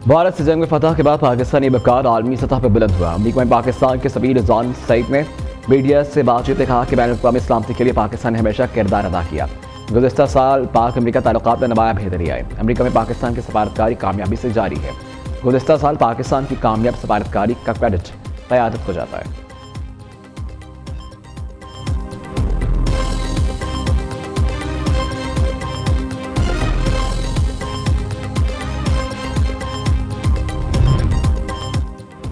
भारत से जंग में फतह के बाद पाकिस्तानी बकार आलमी सतह पर बुलंद हुआ। अमरीका में पाकिस्तान के सबीर रिजवान सईद ने मीडिया से बातचीत में कहा कि बैनुल-अक़वामी सलामती के लिए पाकिस्तान ने हमेशा किरदार अदा किया। गुज़िश्ता साल पाक अमरीका ताल्लुकात में नमाया बेहतरी आई। अमरीका में पाकिस्तान की सफारतकारी कामयाबी से जारी है। गुज़िश्ता साल पाकिस्तान की कामयाब सफारतकारी का क्रेडिट क़यादत को जाता है।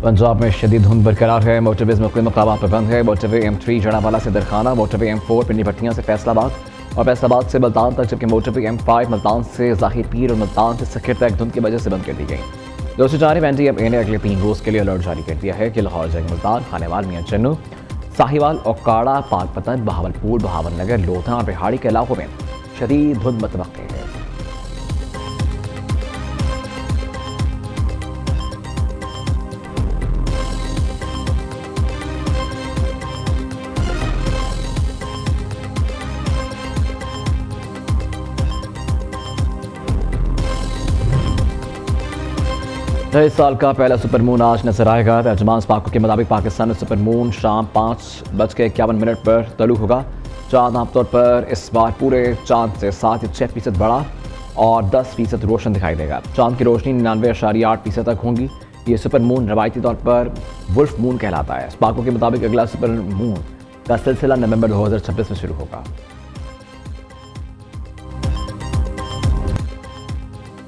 पंजाब में शदीद धुंध बरकरार है। मोटरवेज मुख्तलिफ मकामात पर बंद है। मोटरवे M3 जड़ावाला से दरखाना, मोटरवे M4 पिंडी भट्टियां से फैसलाबाद और फैसलाबाद से मुल्तान तक, जबकि मोटरवे M5 मुल्तान से ज़ाहिर पीर और मुल्तान से सखर तक धुंध की वजह से बंद कर दी गई। दूसरी जानिब NDMA ने अगले 3 रोज़ के लिए अलर्ट जारी कर दिया है कि लाहौर, जंग मुल्तान, खानेवाल, मियां चन्नू, साहिवाल, ओकाड़ा, पाकपतन, बहावलपुर, बहावलनगर, लोधा और बिहाड़ी के इलाकों में शदीद धुंध मुतवक्किल है। नए साल का पहला सुपरमून आज नजर आएगा। तर्जुमान पाको के मुताबिक पाकिस्तान में सुपरमून शाम 5:51 पर तलू होगा। चांद आमतौर पर इस बार पूरे चांद से 7 या 6% बड़ा और 10% रोशन दिखाई देगा। चांद की रोशनी 99.8% तक होगी। ये सुपरमून रवायती तौर पर वुल्फ मून कहलाता है। पाको के मुताबिक अगला सुपरमून का सिलसिला नवंबर 2026 में शुरू होगा।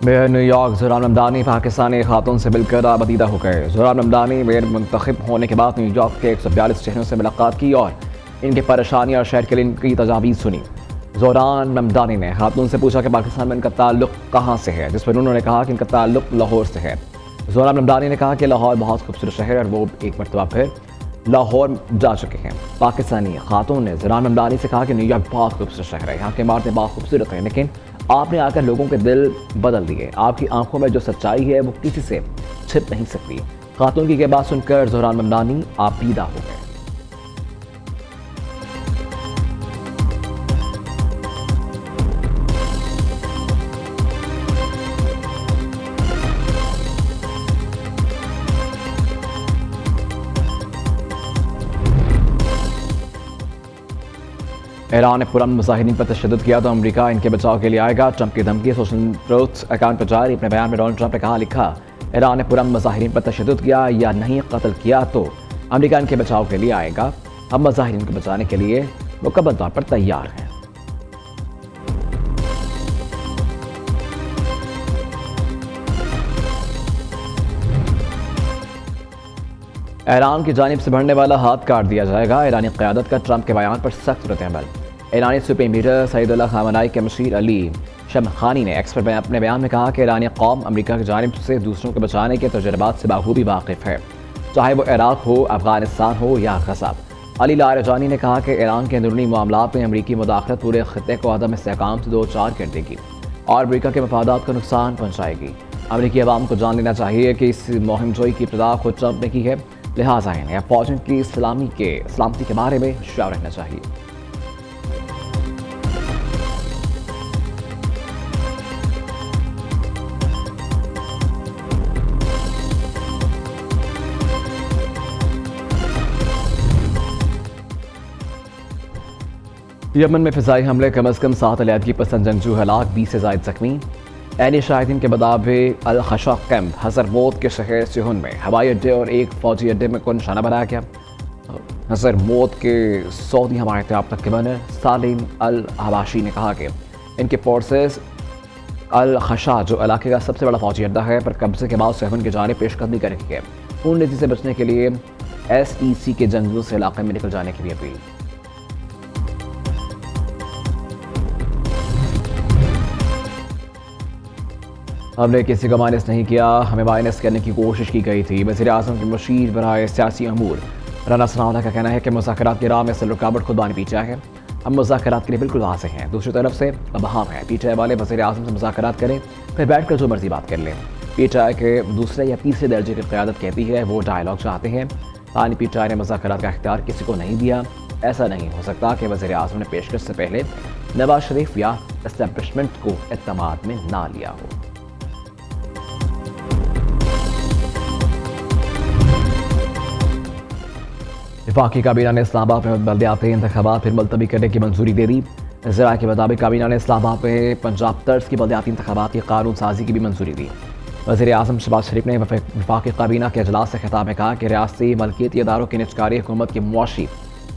मेयर न्यूयॉर्क ज़ोहरान ममदानी पाकिस्तानी खातून से मिलकर आबदीदा हो गए। ज़ोहरान ममदानी मेयर मुंतखब होने के बाद न्यूयॉर्क के 142 शहरों से मुलाकात की और इनकी परेशानियां और शहर के लिए इनकी तजावीज़ सुनी। ज़ोहरान ममदानी ने खातून से पूछा कि पाकिस्तान में इनका ताल्लुक कहाँ से है, जिस पर उन्होंने कहा कि इनका ताल्लुक लाहौर से है। ज़ोहरान ममदानी ने कहा कि लाहौर बहुत खूबसूरत शहर है और वो एक मरतबा फिर लाहौर जा चुके हैं। पाकिस्तानी खातून ने ज़ोहरान ममदानी से कहा कि न्यूयॉर्क बहुत खूबसूरत शहर है, यहाँ की इमारतें बहुत खूबसूरत हैं, लेकिन आपने आकर लोगों के दिल बदल दिए। आपकी आंखों में जो सच्चाई है वो किसी से छिप नहीं सकती। खातून की ये बात सुनकर ज़ोहरान ममदानी आबीदा हो गए। ईरान ने पुरअमन मुजाहिरीन पर तशद्दुद किया तो अमेरिका इनके बचाव के लिए आएगा। ट्रंप की धमकी। सोशल ट्रूथ अकाउंट पर जारी अपने बयान में डोनाल्ड ट्रंप ने कहा, लिखा, ईरान ने पुरअमन मुजाहिरीन पर तशद्दुद किया या नहीं कत्ल किया तो अमेरिका इनके बचाव के लिए आएगा। हम मुजाहिरीन को बचाने के लिए मुकम्मल तौर पर तैयार हैं। ईरान की जानिब से बढ़ने वाला हाथ काट दिया जाएगा। ईरानी क़यादत का ट्रंप के बयान पर सख्त रद्द-ए-अमल। ईरानी सुप्रीम लीडर सईदुल्लाह ख़ामेनी के मशीर अली शमख़ानी ने एक्स पर अपने बयान में कहा कि ईरानी कौम अमेरिका की जानिब से दूसरों को बचाने के तजुर्बात से बाखूबी वाकिफ़ है, चाहे वो इराक़ हो, अफ़गानिस्तान हो या गज़ा। अली लारजानी ने कहा कि ईरान के अंदरूनी मामलात में अमरीकी मुदाखलत पूरे ख़ित्ते को अदम इस्तेहकाम से दो चार कर देगी और अमरीका के मफादात को नुकसान पहुँचाएगी। अमरीकी अवाम को जान लेना चाहिए कि इस मुहिम जोई की इब्तिदा खुद ट्रंप ने की है, लिहाजा इन्हें फौजन की सलामती के बारे में होशियार रहना चाहिए। यमन में फिजाई हमले कम अज़ कम 7 अलियादगी पसंद जंगजू हलाक, 20 से ज़ायद जख्मी। एनी शाहिदीन के मुताबिक अल खशा कैंप हज़रमौत के शहर सिहुन में हवाई अड्डे और एक फौजी अड्डे में को निशाना बनाया गया। हज़रमौत के सऊदी हमायत याफ्ता गवर्नर सालिम अल हबाशी ने कहा कि इनके फोर्सेस अल खशा जो इलाके का सबसे बड़ा फौजी अड्डा है पर कब्जे के बाद सिहुन की जानिब पेशकदमी करेंगे है। खून रेज़ी से बचने के लिए SEC के जंगजू से इलाके में निकल जाने की भी अपील। हमने किसी को माइनस नहीं किया, हमें माइनस करने की कोशिश की गई थी। वज़ीर आज़म के मशीर बराए सियासी अमूर राना सनाउल्लाह का कहना है कि मुज़ाकरात की राह में असल रुकावट खुद बानी PTI है। हम मुज़ाकरात के लिए बिल्कुल वाज़ेह हैं। दूसरी तरफ से अब हम हैं, PTI वाले वज़ीर आज़म से मुज़ाकरात करें, फिर बैठ कर जो मर्जी बात कर लें। PTI के दूसरे या तीसरे दर्जे की क़यादत कहती है वो डायलॉग चाहते हैं। तानी PTI ने मुज़ाकरात का इख्तियार किसी को नहीं दिया। ऐसा नहीं हो सकता कि वज़ीर आज़म ने पेशकश से पहले नवाज शरीफ या एस्टेब्लिशमेंट को एतमाद में ना लिया हो। वफाकी काबीना ने इस्लामाबाद में बल्दियाती इंतखाबात फिर मुलतवी करने की मंजूरी दे दी। ज़रा के मुताबिक काबीना ने इस्लामाबाद में पंजाब तर्ज की बल्दियाती इंतखाबात की कानून साजी की भी मंजूरी दी। वज़ीर आज़म शहबाज शरीफ ने वफाकी काबीना के अजलास से खिताब में कहा कि रियासती मलकियती इदारों की निजकारी हुकूमत की मुआशी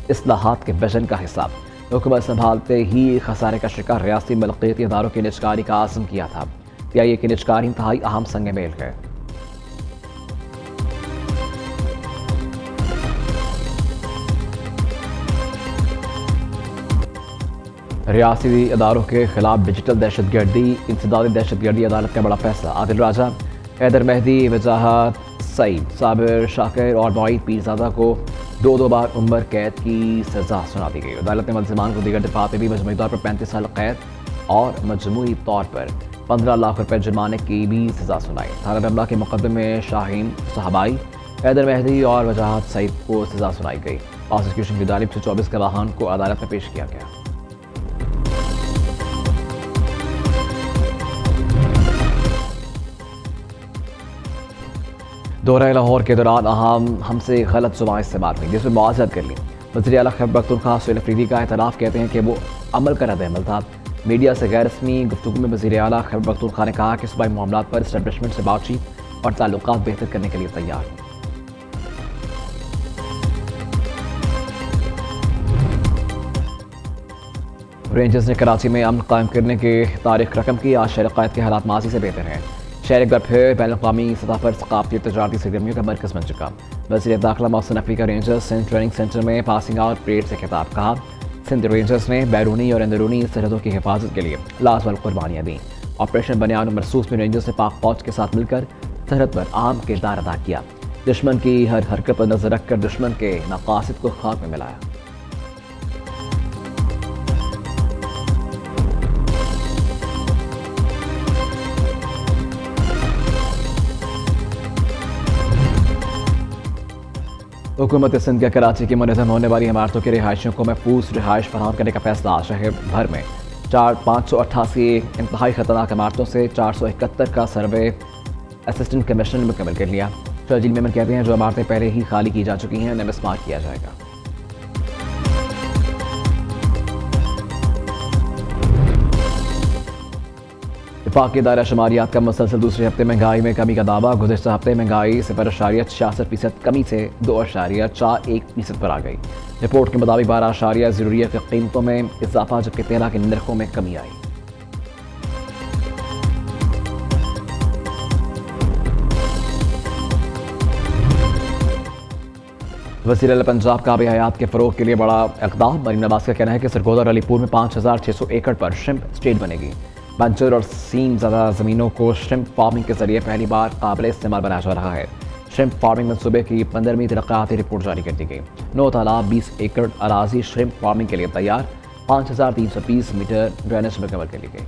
इस्लाहात के विजन का हिस्सा हुकूमत संभालते ही खसारे का शिकार रियासती मलकियती इदारों की निजकारी का आज़म किया था। PIA की निजकारी इंतहाई अहम संग मेल है। रियासती इदारों के खिलाफ डिजिटल दहशतगर्दी इंसदादी दहशतगर्दी अदालत का बड़ा फैसला। आदिल राजा, हैदर मेहदी, वजाहत सईद, साबिर शाकिर और मोईद पीरजादा को 2 बार उम्र कैद की सजा सुना दी गई। अदालत ने मुलज़िमान को दीगर दफात में भी मजमूई तौर पर 35 साल कैद और मजमूई तौर पर 15 लाख रुपए जुर्माने की भी सजा सुनाई। थाना रमला के मुकदमे में शाहीन साहबाई, हैदर मेहदी और वजाहत सईद को सजा सुनाई गई। प्रोसिक्यूशन की जानिब से 24 गवाहान को अदालत में पेश किया गया। दौरे लाहौर के दौरान हमसे गलत ज़ुबान इस्तेमाल हुई जिसमें मुआवज़त कर ली। वज़ीर आला खैबर पख्तूनख्वा सुहेल अफरीदी का एतराफ़ कहते हैं कि वो अमल का रद्द-ए-अमल था। मीडिया से गैर रस्मी गुफ्तगू में वज़ीर आला खैबर पख्तूनख्वा ने कहा कि सूबाई मामलात पर इस्टेब्लिशमेंट से बातचीत और ताल्लुकात बेहतर करने के लिए तैयार हैं। रेंजर्स ने कराची में अमन कायम करने की तारीख रकम की। आज शहर क़ायद के हालात माजी से बेहतर हैं। शहर एक बार फिर बैनुल-अक़वामी सतह पर सकाफ़ती तजारती सरगर्मियों का मरकज़ बन चुका। वज़ीर दाखिला मोहसिन नकवी का रेंजर्स सिंध ट्रेनिंग सेंटर में पासिंग आउट परेड से खिताब। कहा, सिंध रेंजर्स ने बैरूनी और अंदरूनी सरहदों की हिफाजत के लिए लाजवाब कुर्बानियाँ दी। ऑपरेशन बनियान मरसूस में रेंजर्स ने पाक फौज के साथ मिलकर सरहद पर अहम किरदार अदा किया। दुश्मन की हर हरकत पर नजर रखकर दुश्मन के मकासद को खाक में मिलाया। हुकूमत सिंध के कराची की मुनज़्ज़म होने वाली इमारतों के रिहायशियों को महफूज रिहाइश फराहम करने का फैसला। शहर भर में 588 इंतहाई खतरनाक इमारतों से 471 का सर्वे असिस्टेंट कमिश्नर ने मुकम्मल कर लिया। शर्जील मेमन कहते हैं जो इमारतें पहले ही खाली की जा चुकी हैं उन्हें मिसमार किया जाएगा। वफाकी दायरा शुमारियात का मुसलसल दूसरे हफ्ते महंगाई में कमी का दावा। गुज़श्ता हफ्ते महंगाई 0.66% कमी से 2.41% पर आ गई। रिपोर्ट के मुताबिक 12.0 की कीमतों में इजाफा जबकि तेल के नरखों में कमी आई। वज़ीर आला पंजाब काबिल हयात के फ़रोग के लिए बड़ा इक़दाम। मरीम नवाज़ का कहना है कि सरगोदा और अलीपुर में 5600 एकड़ पर श्रिम्प स्टेट बनेगी। बंजर और सीम ज़्यादा ज़मीनों को श्रिम्प फार्मिंग के जरिए पहली बार काबिल इस्तेमाल बनाया जा रहा है। श्रिम्प फार्मिंग मनसूबे की 15वीं तरक्याती रिपोर्ट जारी कर दी गई। 9 तालाब 20 एकड़ अराजी श्रिम्प फार्मिंग के लिए तैयार। 5320 मीटर ड्रेनेज मुकम्मल कर ली गई।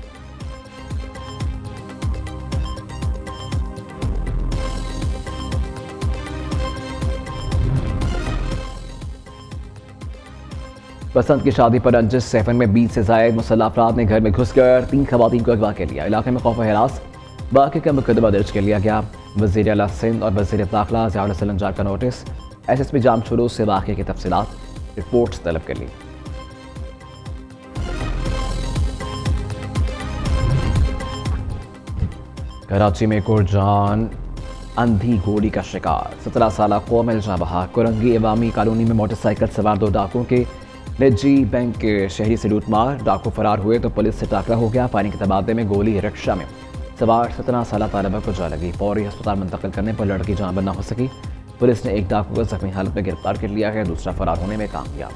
बसंत की शादी पर रंजिश सेफन में 20 से ज़ायद मुसल्लह अफराद ने घर में घुसकर 3 खवातीन को अगवा कर लिया। इलाके में खौफ व हिरास वाक़े का मुकदमा दर्ज कर लिया गया। वज़ीर आला सिंध और वज़ीर दाखिला ज़ियाउल हसन अंजार का नोटिस। SSP जामशुरू से वाक़े की तफसीलात रिपोर्ट्स तलब कर ली। कराची में एक और जान अंधी गोली का शिकार। 17 साल कौम इल्जाम बहा। कुरंगी इवामी कॉलोनी में मोटरसाइकिल सवार 2 डाकुओं के निजी बैंक के शहरी से लूट मार। डाकू फरार हुए तो पुलिस से टाकरा हो गया। फायरिंग के तबादले में गोली रिक्शा में सवार 17 साल तालिबा को जा लगी। फौरी अस्पताल मुंतकिल करने पर लड़की जान बन न हो सकी। पुलिस ने एक डाकू को जख्मी हालत में गिरफ्तार कर लिया है। दूसरा फरार होने में कामयाब।